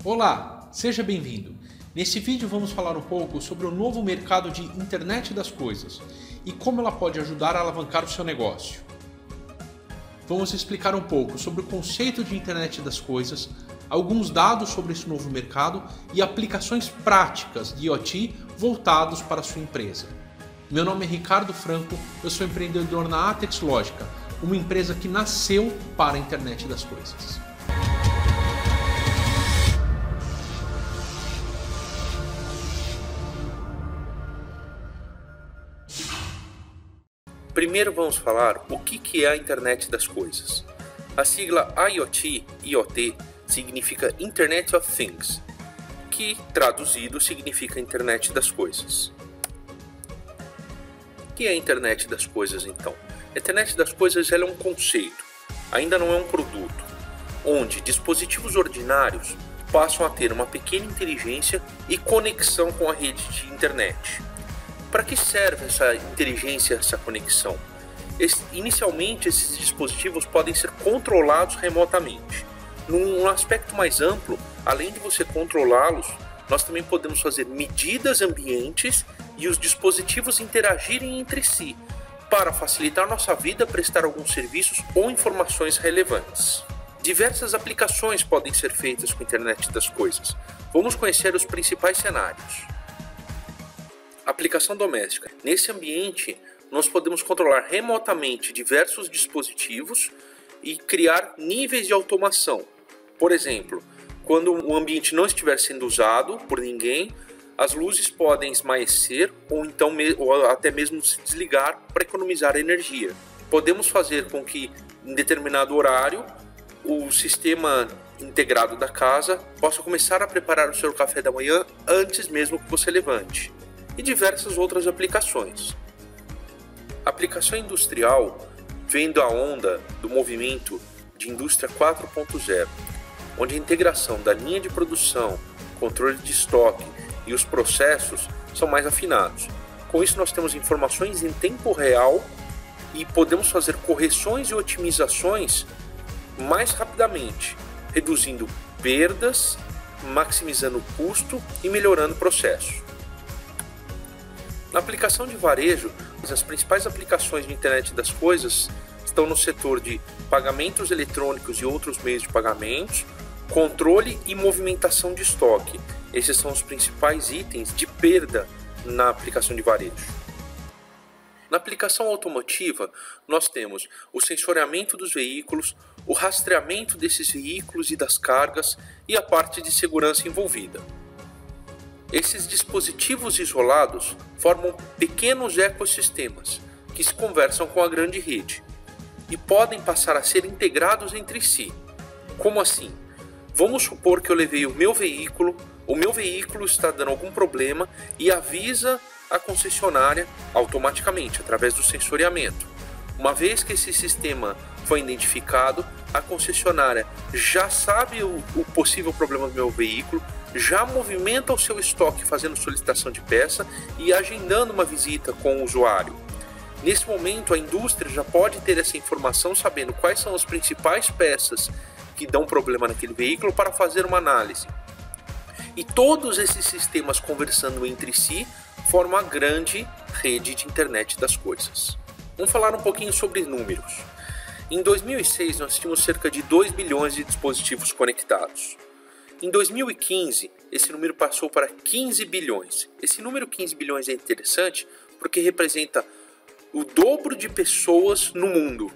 Olá, seja bem-vindo. Nesse vídeo vamos falar um pouco sobre o novo mercado de internet das coisas e como ela pode ajudar a alavancar o seu negócio. Vamos explicar um pouco sobre o conceito de internet das coisas, alguns dados sobre esse novo mercado e aplicações práticas de IoT voltados para a sua empresa. Meu nome é Ricardo Franco, eu sou empreendedor na Atex Lógica, uma empresa que nasceu para a internet das coisas. Primeiro vamos falar o que é a internet das coisas. A sigla IoT significa Internet of Things, que traduzido significa internet das coisas. O que é a internet das coisas então? A internet das coisas ela é um conceito, ainda não é um produto, onde dispositivos ordinários passam a ter uma pequena inteligência e conexão com a rede de internet. Para que serve essa inteligência, essa conexão? Inicialmente, esses dispositivos podem ser controlados remotamente. Num aspecto mais amplo, além de você controlá-los, nós também podemos fazer medidas ambientes e os dispositivos interagirem entre si, para facilitar nossa vida, prestar alguns serviços ou informações relevantes. Diversas aplicações podem ser feitas com a internet das coisas. Vamos conhecer os principais cenários. Aplicação doméstica. Nesse ambiente, nós podemos controlar remotamente diversos dispositivos e criar níveis de automação. Por exemplo, quando o ambiente não estiver sendo usado por ninguém, as luzes podem esmaecer ou até mesmo se desligar para economizar energia. Podemos fazer com que, em determinado horário, o sistema integrado da casa possa começar a preparar o seu café da manhã antes mesmo que você levante. E diversas outras aplicações. A aplicação industrial vem da onda do movimento de indústria 4.0, onde a integração da linha de produção, controle de estoque e os processos são mais afinados. Com isso nós temos informações em tempo real e podemos fazer correções e otimizações mais rapidamente, reduzindo perdas, maximizando o custo e melhorando o processo. Na aplicação de varejo, as principais aplicações de internet das coisas estão no setor de pagamentos eletrônicos e outros meios de pagamentos, controle e movimentação de estoque. Esses são os principais itens de perda na aplicação de varejo. Na aplicação automotiva, nós temos o sensoriamento dos veículos, o rastreamento desses veículos e das cargas e a parte de segurança envolvida. Esses dispositivos isolados formam pequenos ecossistemas que se conversam com a grande rede e podem passar a ser integrados entre si. Como assim? Vamos supor que eu levei o meu veículo está dando algum problema e avisa a concessionária automaticamente através do sensoriamento. Uma vez que esse sistema foi identificado, a concessionária já sabe o possível problema do meu veículo, já movimenta o seu estoque fazendo solicitação de peça e agendando uma visita com o usuário. Nesse momento, a indústria já pode ter essa informação sabendo quais são as principais peças que dão problema naquele veículo para fazer uma análise. E todos esses sistemas conversando entre si formam a grande rede de internet das coisas. Vamos falar um pouquinho sobre números. Em 2006, nós tínhamos cerca de 2 bilhões de dispositivos conectados. Em 2015, esse número passou para 15 bilhões. Esse número 15 bilhões é interessante porque representa o dobro de pessoas no mundo.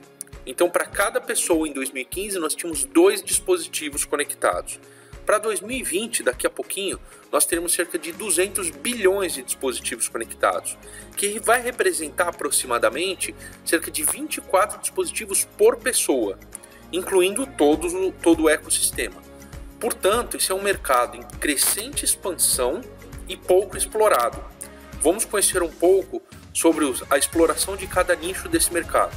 Então, para cada pessoa em 2015, nós tínhamos 2 dispositivos conectados. Para 2020, daqui a pouquinho, nós teremos cerca de 200 bilhões de dispositivos conectados, que vai representar aproximadamente cerca de 24 dispositivos por pessoa, incluindo todo o ecossistema. Portanto, esse é um mercado em crescente expansão e pouco explorado. Vamos conhecer um pouco sobre a exploração de cada nicho desse mercado.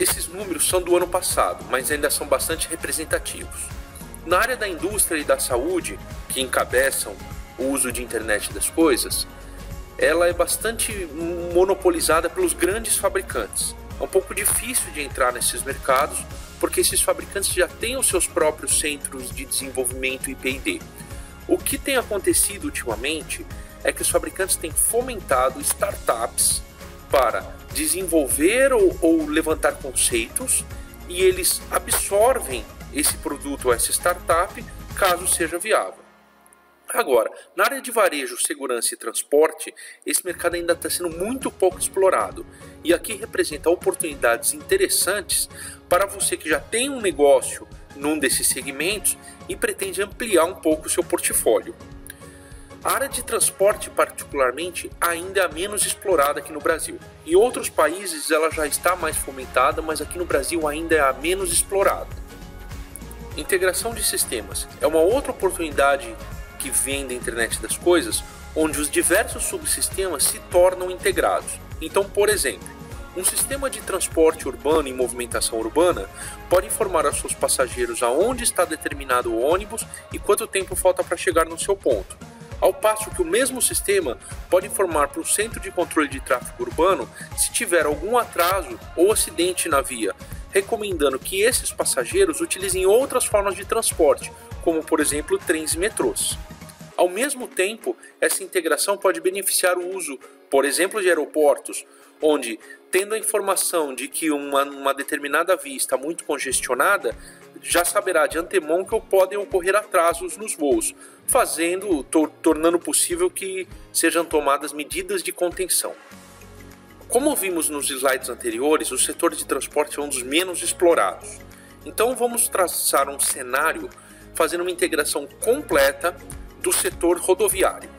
Esses números são do ano passado, mas ainda são bastante representativos. Na área da indústria e da saúde, que encabeçam o uso de internet das coisas, ela é bastante monopolizada pelos grandes fabricantes. É um pouco difícil de entrar nesses mercados, porque esses fabricantes já têm os seus próprios centros de desenvolvimento e P&D. O que tem acontecido ultimamente é que os fabricantes têm fomentado startups para desenvolver ou levantar conceitos, e eles absorvem esse produto ou essa startup caso seja viável. Agora, na área de varejo, segurança e transporte, esse mercado ainda está sendo muito pouco explorado, e aqui representa oportunidades interessantes para você que já tem um negócio num desses segmentos e pretende ampliar um pouco o seu portfólio. A área de transporte, particularmente, ainda é a menos explorada aqui no Brasil. Em outros países ela já está mais fomentada, mas aqui no Brasil ainda é a menos explorada. Integração de sistemas é uma outra oportunidade que vem da internet das coisas, onde os diversos subsistemas se tornam integrados. Então, por exemplo, um sistema de transporte urbano em movimentação urbana pode informar aos seus passageiros aonde está determinado o ônibus e quanto tempo falta para chegar no seu ponto. Ao passo que o mesmo sistema pode informar para o Centro de Controle de Tráfego Urbano se tiver algum atraso ou acidente na via, recomendando que esses passageiros utilizem outras formas de transporte, como por exemplo trens e metrôs. Ao mesmo tempo, essa integração pode beneficiar o uso, por exemplo, de aeroportos, onde, tendo a informação de que uma determinada via está muito congestionada, já saberá de antemão que podem ocorrer atrasos nos voos, tornando possível que sejam tomadas medidas de contenção. Como vimos nos slides anteriores, o setor de transporte é um dos menos explorados. Então vamos traçar um cenário fazendo uma integração completa do setor rodoviário.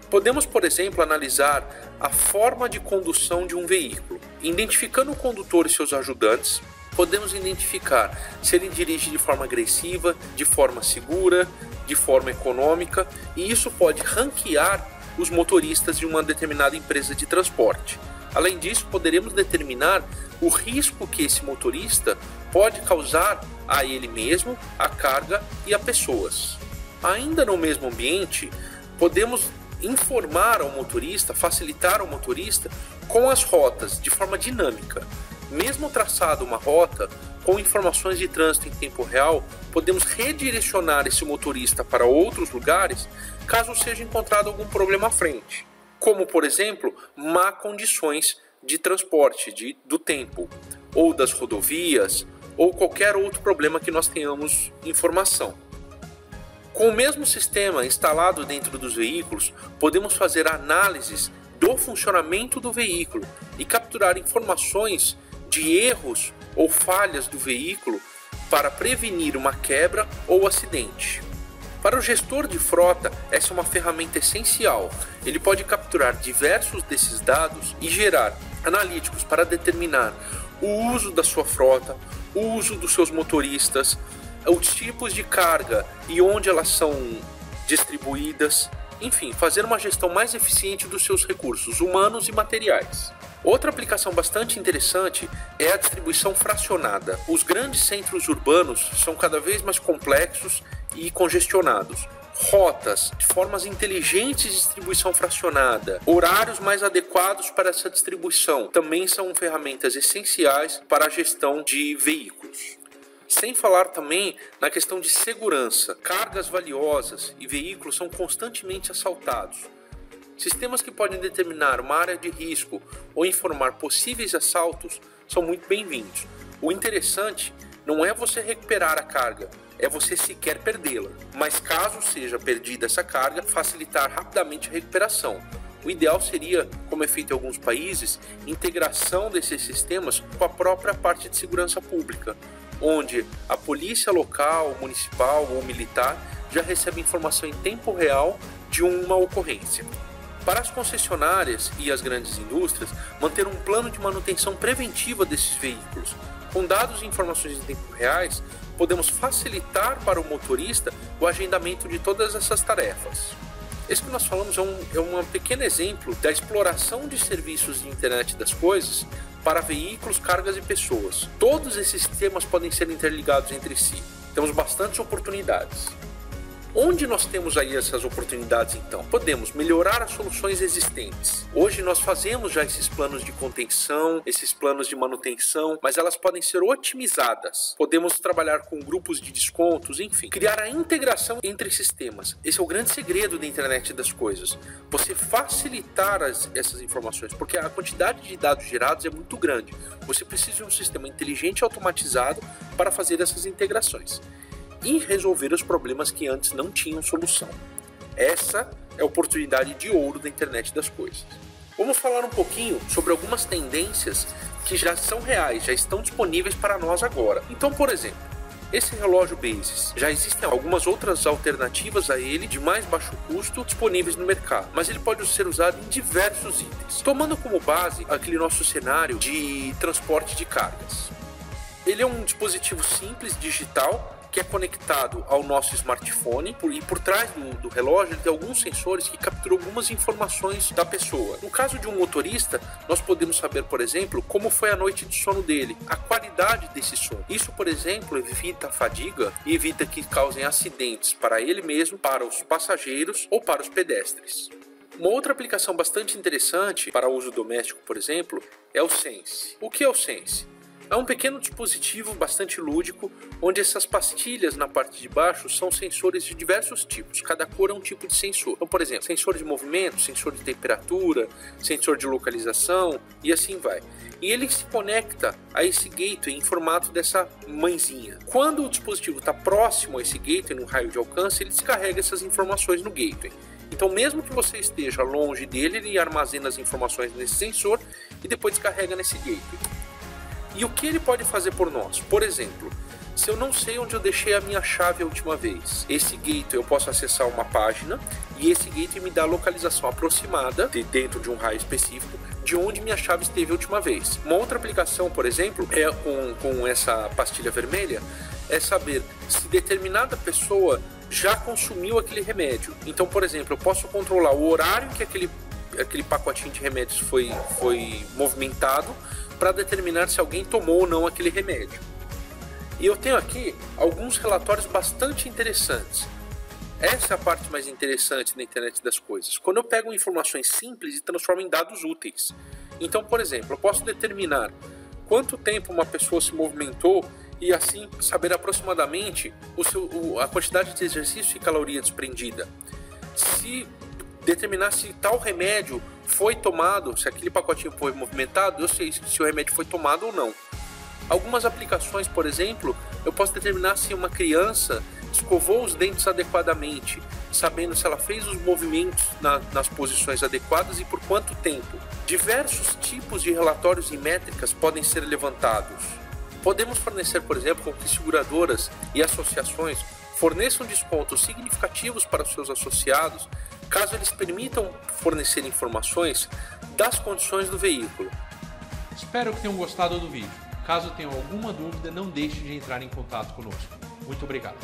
Podemos, por exemplo, analisar a forma de condução de um veículo. Identificando o condutor e seus ajudantes, podemos identificar se ele dirige de forma agressiva, de forma segura, de forma econômica, e isso pode ranquear os motoristas de uma determinada empresa de transporte. Além disso, poderemos determinar o risco que esse motorista pode causar a ele mesmo, a carga e a pessoas. Ainda no mesmo ambiente, podemos informar ao motorista, facilitar ao motorista com as rotas de forma dinâmica. Mesmo traçada uma rota, com informações de trânsito em tempo real, podemos redirecionar esse motorista para outros lugares caso seja encontrado algum problema à frente, como por exemplo, má condições de transporte do tempo, ou das rodovias, ou qualquer outro problema que nós tenhamos informação. Com o mesmo sistema instalado dentro dos veículos, podemos fazer análises do funcionamento do veículo e capturar informações de erros ou falhas do veículo para prevenir uma quebra ou acidente. Para o gestor de frota, essa é uma ferramenta essencial. Ele pode capturar diversos desses dados e gerar analíticos para determinar o uso da sua frota, o uso dos seus motoristas, os tipos de carga e onde elas são distribuídas, enfim, fazer uma gestão mais eficiente dos seus recursos humanos e materiais. Outra aplicação bastante interessante é a distribuição fracionada. Os grandes centros urbanos são cada vez mais complexos e congestionados. Rotas, formas inteligentes de distribuição fracionada, horários mais adequados para essa distribuição também são ferramentas essenciais para a gestão de veículos. Sem falar também na questão de segurança. Cargas valiosas e veículos são constantemente assaltados. Sistemas que podem determinar uma área de risco ou informar possíveis assaltos são muito bem-vindos. O interessante não é você recuperar a carga, é você sequer perdê-la. Mas caso seja perdida essa carga, facilitar rapidamente a recuperação. O ideal seria, como é feito em alguns países, integração desses sistemas com a própria parte de segurança pública, onde a polícia local, municipal ou militar já recebe informação em tempo real de uma ocorrência. Para as concessionárias e as grandes indústrias, manter um plano de manutenção preventiva desses veículos. Com dados e informações em tempo reais, podemos facilitar para o motorista o agendamento de todas essas tarefas. Esse que nós falamos é um pequeno exemplo da exploração de serviços de internet das coisas para veículos, cargas e pessoas. Todos esses sistemas podem ser interligados entre si. Temos bastantes oportunidades. Onde nós temos aí essas oportunidades então? Podemos melhorar as soluções existentes. Hoje nós fazemos já esses planos de contenção, esses planos de manutenção, mas elas podem ser otimizadas. Podemos trabalhar com grupos de descontos, enfim, criar a integração entre sistemas. Esse é o grande segredo da internet das coisas. Você facilitar essas informações, porque a quantidade de dados gerados é muito grande. Você precisa de um sistema inteligente e automatizado para fazer essas integrações e resolver os problemas que antes não tinham solução. Essa é a oportunidade de ouro da internet das coisas. Vamos falar um pouquinho sobre algumas tendências que já são reais, já estão disponíveis para nós agora. Então, por exemplo, esse relógio Basis, já existem algumas outras alternativas a ele de mais baixo custo disponíveis no mercado, mas ele pode ser usado em diversos itens. Tomando como base aquele nosso cenário de transporte de cargas. Ele é um dispositivo simples, digital, que é conectado ao nosso smartphone e por trás do relógio ele tem alguns sensores que capturam algumas informações da pessoa. No caso de um motorista, nós podemos saber, por exemplo, como foi a noite de sono dele, a qualidade desse sono. Isso, por exemplo, evita a fadiga e evita que causem acidentes para ele mesmo, para os passageiros ou para os pedestres. Uma outra aplicação bastante interessante para uso doméstico, por exemplo, é o Sense. O que é o Sense? É um pequeno dispositivo bastante lúdico, onde essas pastilhas na parte de baixo são sensores de diversos tipos. Cada cor é um tipo de sensor. Então, por exemplo, sensor de movimento, sensor de temperatura, sensor de localização e assim vai. E ele se conecta a esse gateway em formato dessa mãezinha. Quando o dispositivo está próximo a esse gateway, no raio de alcance, ele descarrega essas informações no gateway. Então, mesmo que você esteja longe dele, ele armazena as informações nesse sensor e depois descarrega nesse gateway. E o que ele pode fazer por nós? Por exemplo, se eu não sei onde eu deixei a minha chave a última vez, esse gateway eu posso acessar uma página e esse gateway me dá a localização aproximada, dentro de um raio específico, de onde minha chave esteve a última vez. Uma outra aplicação, por exemplo, é com essa pastilha vermelha, é saber se determinada pessoa já consumiu aquele remédio. Então, por exemplo, eu posso controlar o horário que aquele pacotinho de remédios foi movimentado, para determinar se alguém tomou ou não aquele remédio. E eu tenho aqui alguns relatórios bastante interessantes. Essa é a parte mais interessante da internet das coisas. Quando eu pego informações simples e transformo em dados úteis. Então, por exemplo, eu posso determinar quanto tempo uma pessoa se movimentou e assim saber aproximadamente a quantidade de exercício e caloria desprendida. Se determinar se tal remédio foi tomado, se aquele pacotinho foi movimentado, eu sei se o remédio foi tomado ou não. Algumas aplicações, por exemplo, eu posso determinar se uma criança escovou os dentes adequadamente, sabendo se ela fez os movimentos nas posições adequadas e por quanto tempo. Diversos tipos de relatórios e métricas podem ser levantados. Podemos fornecer, por exemplo, com que seguradoras e associações forneçam descontos significativos para os seus associados, caso eles permitam fornecer informações das condições do veículo. Espero que tenham gostado do vídeo. Caso tenham alguma dúvida, não deixe de entrar em contato conosco. Muito obrigado.